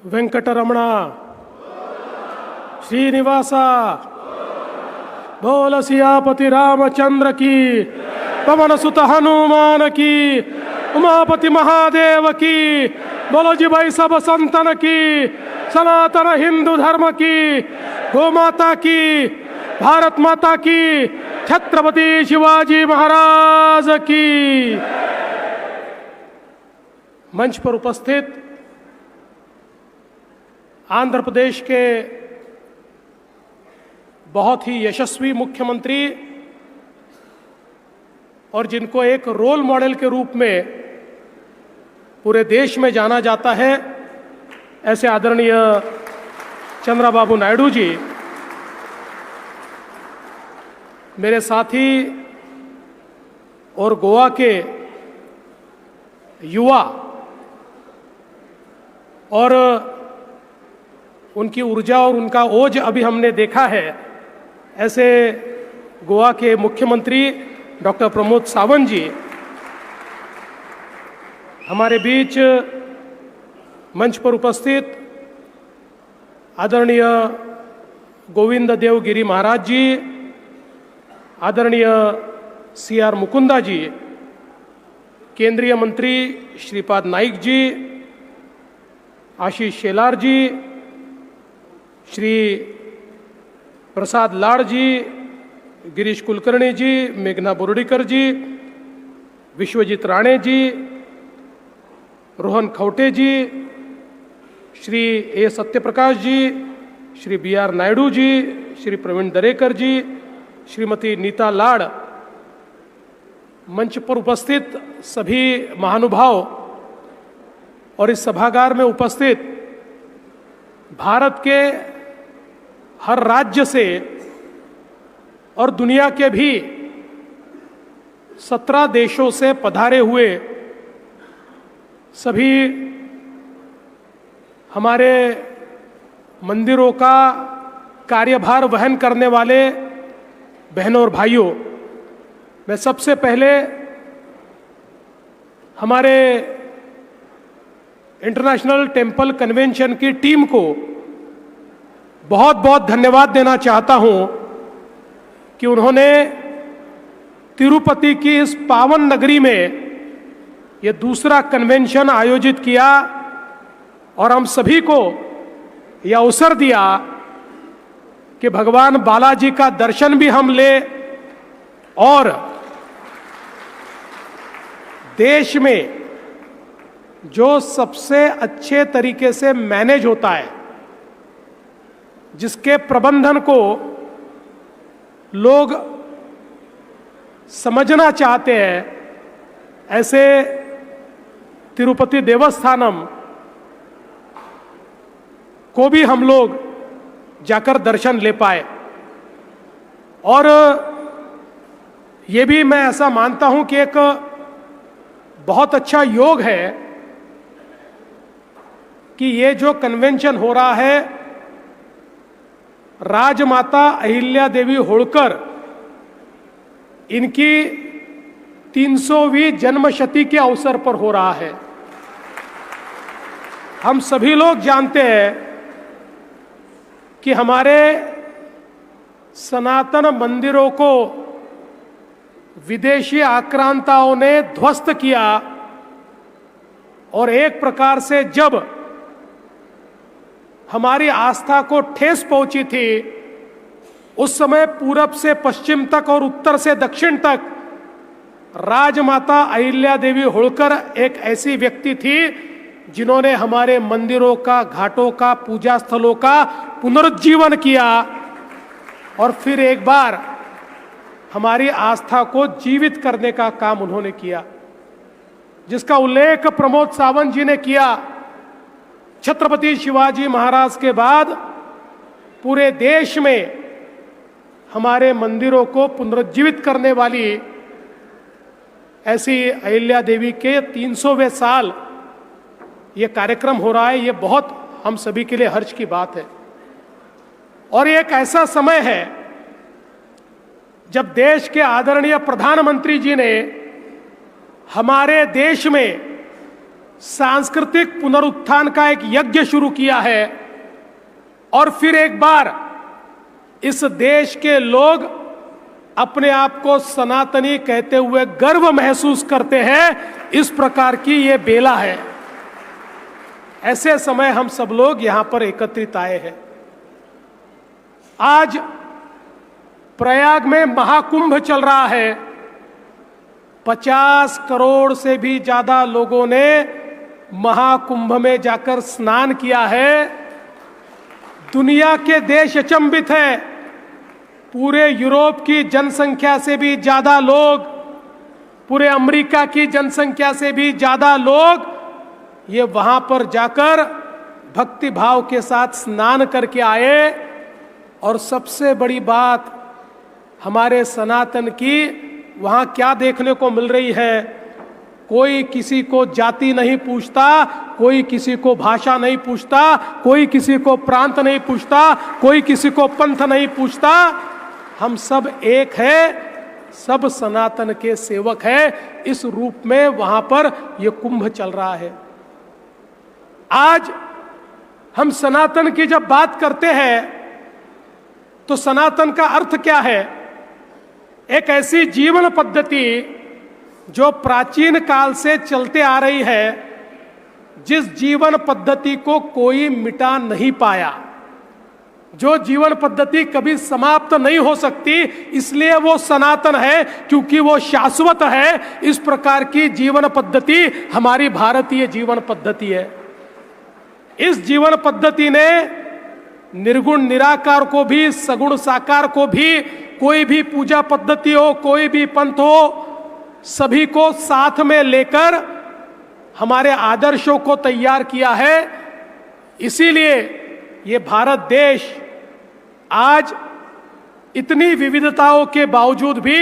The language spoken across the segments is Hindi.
వెంకటరమణ శ్రీనివాస बोल सियापति रामचंद्र की पवन सुत हनुमान की उमापति महादेव की बोलो जी भाई सब संतन की सनातन हिंदू धर्म की गौ माता की भारत माता की छत्रपति शिवाजी महाराज की। मंच पर उपस्थित आंध्र प्रदेश के बहुत ही यशस्वी मुख्यमंत्री और जिनको एक रोल मॉडल के रूप में पूरे देश में जाना जाता है, ऐसे आदरणीय चंद्रबाबू नायडू जी मेरे साथी और गोवा के युवा और उनकी ऊर्जा और उनका ओज अभी हमने देखा है, ऐसे गोवा के मुख्यमंत्री डॉक्टर प्रमोद सावंत जी हमारे बीच मंच पर उपस्थित आदरणीय गोविंद देव गिरी महाराज जी, आदरणीय CR मुकुंदा जी, केंद्रीय मंत्री श्रीपाद नाइक जी, आशीष शेलार जी, श्री प्रसाद लाड़ जी, गिरीश कुलकर्णी जी, मेघना बोर्डीकर जी, विश्वजीत राणे जी, रोहन खौटे जी, Shri A Satyaprakash ji, Shri BR Naidu ji, Shri Pravin Darekar जी, श्रीमती नीता लाड़, मंच पर उपस्थित सभी महानुभाव और इस सभागार में उपस्थित भारत के हर राज्य से और दुनिया के भी 17 देशों से पधारे हुए सभी हमारे मंदिरों का कार्यभार वहन करने वाले बहनों और भाइयों, मैं सबसे पहले हमारे इंटरनेशनल टेम्पल कन्वेंशन की टीम को बहुत बहुत धन्यवाद देना चाहता हूं कि उन्होंने तिरुपति की इस पावन नगरी में यह दूसरा कन्वेंशन आयोजित किया और हम सभी को यह अवसर दिया कि भगवान बालाजी का दर्शन भी हम ले और देश में जो सबसे अच्छे तरीके से मैनेज होता है, जिसके प्रबंधन को लोग समझना चाहते हैं, ऐसे तिरुपति देवस्थानम को भी हम लोग जाकर दर्शन ले पाए। और ये भी मैं ऐसा मानता हूं कि एक बहुत अच्छा योग है कि ये जो कन्वेंशन हो रहा है राजमाता अहिल्या देवी होळकर इनकी 300वीं जन्मशती के अवसर पर हो रहा है। हम सभी लोग जानते हैं कि हमारे सनातन मंदिरों को विदेशी आक्रांताओं ने ध्वस्त किया और एक प्रकार से जब हमारी आस्था को ठेस पहुंची थी, उस समय पूरब से पश्चिम तक और उत्तर से दक्षिण तक राजमाता अहिल्या देवी होळकर एक ऐसी व्यक्ति थी जिन्होंने हमारे मंदिरों का, घाटों का, पूजा स्थलों का पुनरुज्जीवन किया और फिर एक बार हमारी आस्था को जीवित करने का काम उन्होंने किया, जिसका उल्लेख प्रमोद सावंत जी ने किया। छत्रपति शिवाजी महाराज के बाद पूरे देश में हमारे मंदिरों को पुनरुज्जीवित करने वाली ऐसी अहिल्या देवी के 300वें साल ये कार्यक्रम हो रहा है। ये बहुत हम सभी के लिए हर्ष की बात है और ये एक ऐसा समय है जब देश के आदरणीय प्रधानमंत्री जी ने हमारे देश में सांस्कृतिक पुनरुत्थान का एक यज्ञ शुरू किया है और फिर एक बार इस देश के लोग अपने आप को सनातनी कहते हुए गर्व महसूस करते हैं। इस प्रकार की ये बेला है। ऐसे समय हम सब लोग यहां पर एकत्रित आए हैं। आज प्रयाग में महाकुंभ चल रहा है। 50 करोड़ से भी ज्यादा लोगों ने महाकुंभ में जाकर स्नान किया है। दुनिया के देश अचंभित है। पूरे यूरोप की जनसंख्या से भी ज्यादा लोग, पूरे अमेरिका की जनसंख्या से भी ज्यादा लोग ये वहां पर जाकर भक्ति भाव के साथ स्नान करके आए। और सबसे बड़ी बात हमारे सनातन की वहां क्या देखने को मिल रही है, कोई किसी को जाति नहीं पूछता, कोई किसी को भाषा नहीं पूछता, कोई किसी को प्रांत नहीं पूछता, कोई किसी को पंथ नहीं पूछता। हम सब एक है, सब सनातन के सेवक है। इस रूप में वहां पर यह कुंभ चल रहा है। आज हम सनातन की जब बात करते हैं तो सनातन का अर्थ क्या है? एक ऐसी जीवन पद्धति जो प्राचीन काल से चलते आ रही है, जिस जीवन पद्धति को कोई मिटा नहीं पाया, जो जीवन पद्धति कभी समाप्त नहीं हो सकती, इसलिए वो सनातन है, क्योंकि वो शाश्वत है। इस प्रकार की जीवन पद्धति हमारी भारतीय जीवन पद्धति है। इस जीवन पद्धति ने निर्गुण निराकार को भी, सगुण साकार को भी, कोई भी पूजा पद्धति हो, कोई भी पंथ हो, सभी को साथ में लेकर हमारे आदर्शों को तैयार किया है। इसीलिए ये भारत देश आज इतनी विविधताओं के बावजूद भी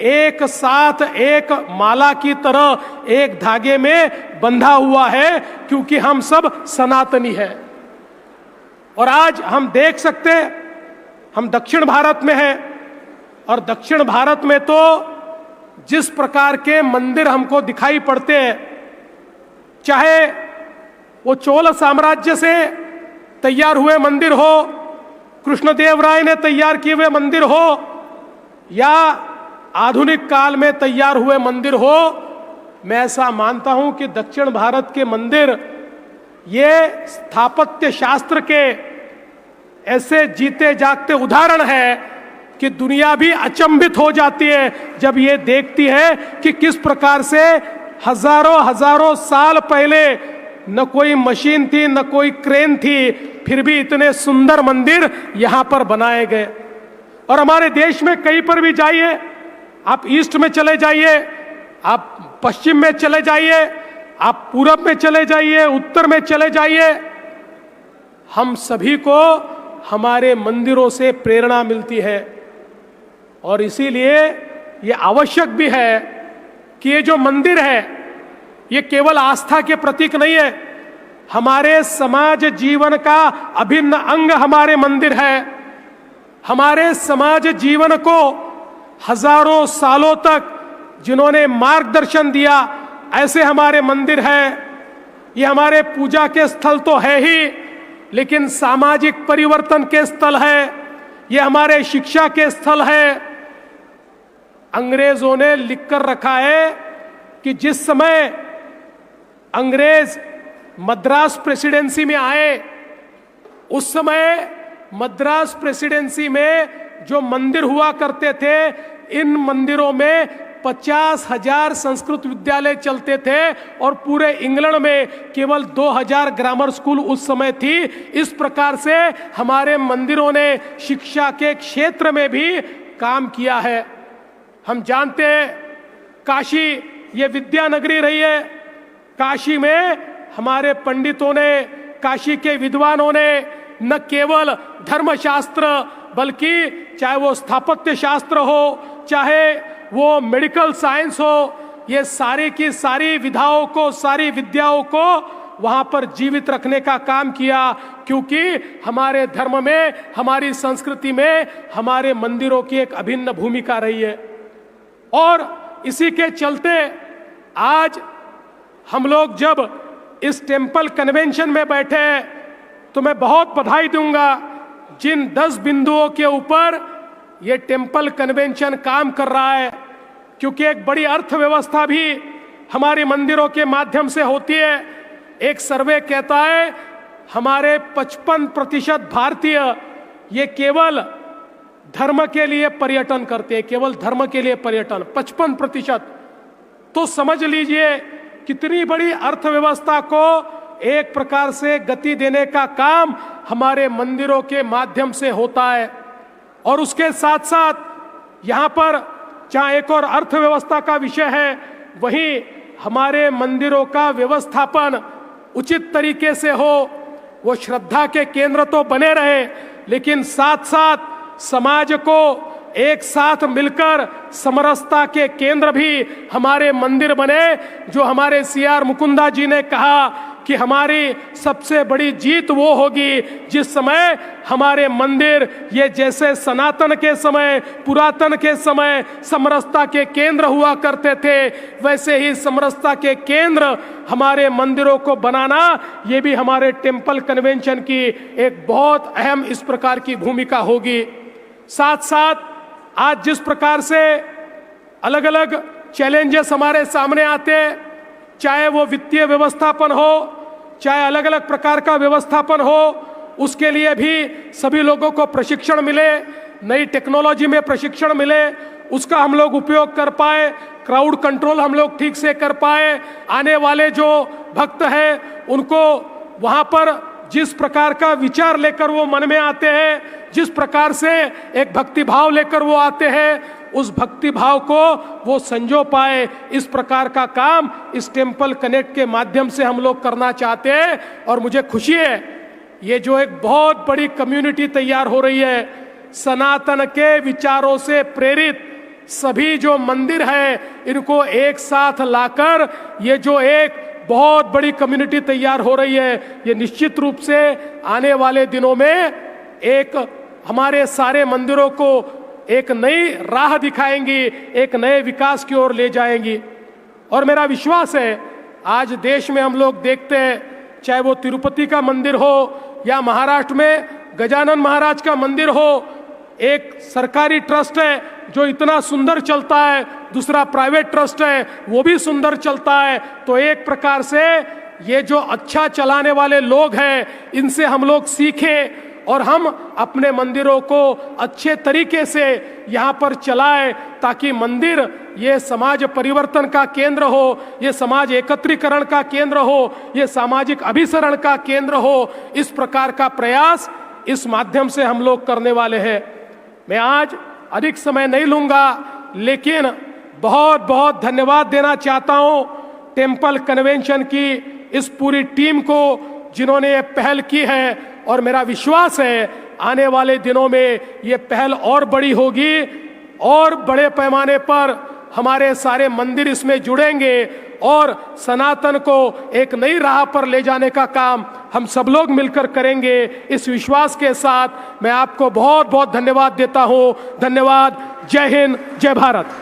एक साथ, एक माला की तरह, एक धागे में बंधा हुआ है, क्योंकि हम सब सनातनी हैं। और आज हम देख सकते हैं, हम दक्षिण भारत में हैं और दक्षिण भारत में तो जिस प्रकार के मंदिर हमको दिखाई पड़ते हैं, चाहे वो चोल साम्राज्य से तैयार हुए मंदिर हो, कृष्णदेव राय ने तैयार किए हुए मंदिर हो, या आधुनिक काल में तैयार हुए मंदिर हो, मैं ऐसा मानता हूं कि दक्षिण भारत के मंदिर ये स्थापत्य शास्त्र के ऐसे जीते जागते उदाहरण है कि दुनिया भी अचंभित हो जाती है जब ये देखती है कि किस प्रकार से हजारों हजारों साल पहले न कोई मशीन थी, न कोई क्रेन थी, फिर भी इतने सुंदर मंदिर यहां पर बनाए गए। और हमारे देश में कहीं पर भी जाइए, आप ईस्ट में चले जाइए, आप पश्चिम में चले जाइए, आप पूरब में चले जाइए, उत्तर में चले जाइए, हम सभी को हमारे मंदिरों से प्रेरणा मिलती है। और इसीलिए ये आवश्यक भी है कि ये जो मंदिर है ये केवल आस्था के प्रतीक नहीं है, हमारे समाज जीवन का अभिन्न अंग हमारे मंदिर है। हमारे समाज जीवन को हजारों सालों तक जिन्होंने मार्गदर्शन दिया, ऐसे हमारे मंदिर है। ये हमारे पूजा के स्थल तो है ही, लेकिन सामाजिक परिवर्तन के स्थल है, ये हमारे शिक्षा के स्थल है। अंग्रेजों ने लिखकर रखा है कि जिस समय अंग्रेज मद्रास प्रेसिडेंसी में आए, उस समय मद्रास प्रेसिडेंसी में जो मंदिर हुआ करते थे, इन मंदिरों में 50,000 संस्कृत विद्यालय चलते थे और पूरे इंग्लैंड में केवल 2,000 ग्रामर स्कूल उस समय थी। इस प्रकार से हमारे मंदिरों ने शिक्षा के क्षेत्र में भी काम किया है। हम जानते हैं काशी ये विद्या नगरी रही है। काशी में हमारे पंडितों ने, काशी के विद्वानों ने न केवल धर्मशास्त्र, बल्कि चाहे वो स्थापत्य शास्त्र हो, चाहे वो मेडिकल साइंस हो, ये सारी की सारी विधाओं को, सारी विद्याओं को वहां पर जीवित रखने का काम किया, क्योंकि हमारे धर्म में, हमारी संस्कृति में हमारे मंदिरों की एक अभिन्न भूमिका रही है। और इसी के चलते आज हम लोग जब इस टेम्पल कन्वेंशन में बैठे तो मैं बहुत बधाई दूंगा जिन 10 बिंदुओं के ऊपर ये टेम्पल कन्वेंशन काम कर रहा है, क्योंकि एक बड़ी अर्थव्यवस्था भी हमारे मंदिरों के माध्यम से होती है। एक सर्वे कहता है हमारे 55% भारतीय ये केवल धर्म के लिए पर्यटन करते हैं, केवल धर्म के लिए पर्यटन 55%। तो समझ लीजिए कितनी बड़ी अर्थव्यवस्था को एक प्रकार से गति देने का काम हमारे मंदिरों के माध्यम से होता है। और उसके साथ साथ यहाँ पर जहाँ एक और अर्थव्यवस्था का विषय है, वहीं हमारे मंदिरों का व्यवस्थापन उचित तरीके से हो, वो श्रद्धा के केंद्र तो बने रहे, लेकिन साथ साथ समाज को एक साथ मिलकर समरसता के केंद्र भी हमारे मंदिर बने। जो हमारे CR मुकुंदा जी ने कहा कि हमारी सबसे बड़ी जीत वो होगी जिस समय हमारे मंदिर ये जैसे सनातन के समय, पुरातन के समय समरसता के केंद्र हुआ करते थे, वैसे ही समरसता के केंद्र हमारे मंदिरों को बनाना, ये भी हमारे टेम्पल कन्वेंशन की एक बहुत अहम इस प्रकार की भूमिका होगी। साथ साथ आज जिस प्रकार से अलग अलग चैलेंजेस हमारे सामने आते हैं, चाहे वो वित्तीय व्यवस्थापन हो, चाहे अलग अलग प्रकार का व्यवस्थापन हो, उसके लिए भी सभी लोगों को प्रशिक्षण मिले, नई टेक्नोलॉजी में प्रशिक्षण मिले, उसका हम लोग उपयोग कर पाए, क्राउड कंट्रोल हम लोग ठीक से कर पाए, आने वाले जो भक्त हैं उनको वहाँ पर जिस प्रकार का विचार लेकर वो मन में आते हैं, जिस प्रकार से एक भक्ति भाव लेकर वो आते हैं, उस भक्ति भाव को वो संजो पाए, इस प्रकार का काम इस टेम्पल कनेक्ट के माध्यम से हम लोग करना चाहते हैं। और मुझे खुशी है ये जो एक बहुत बड़ी कम्युनिटी तैयार हो रही है, सनातन के विचारों से प्रेरित सभी जो मंदिर है इनको एक साथ लाकर ये जो एक बहुत बड़ी कम्युनिटी तैयार हो रही है, ये निश्चित रूप से आने वाले दिनों में एक हमारे सारे मंदिरों को एक नई राह दिखाएंगी, एक नए विकास की ओर ले जाएंगी। और मेरा विश्वास है आज देश में हम लोग देखते हैं, चाहे वो तिरुपति का मंदिर हो या महाराष्ट्र में गजानन महाराज का मंदिर हो, एक सरकारी ट्रस्ट है जो इतना सुंदर चलता है, दूसरा प्राइवेट ट्रस्ट है वो भी सुंदर चलता है। तो एक प्रकार से ये जो अच्छा चलाने वाले लोग हैं इनसे हम लोग सीखें और हम अपने मंदिरों को अच्छे तरीके से यहाँ पर चलाएं, ताकि मंदिर ये समाज परिवर्तन का केंद्र हो, ये समाज एकत्रीकरण का केंद्र हो, ये सामाजिक अभिसरण का केंद्र हो। इस प्रकार का प्रयास इस माध्यम से हम लोग करने वाले हैं। मैं आज अधिक समय नहीं लूंगा, लेकिन बहुत बहुत धन्यवाद देना चाहता हूं टेम्पल कन्वेंशन की इस पूरी टीम को जिन्होंने ये पहल की है। और मेरा विश्वास है आने वाले दिनों में ये पहल और बड़ी होगी और बड़े पैमाने पर हमारे सारे मंदिर इसमें जुड़ेंगे और सनातन को एक नई राह पर ले जाने का काम हम सब लोग मिलकर करेंगे। इस विश्वास के साथ मैं आपको बहुत बहुत धन्यवाद देता हूं। धन्यवाद। जय हिंद, जय भारत।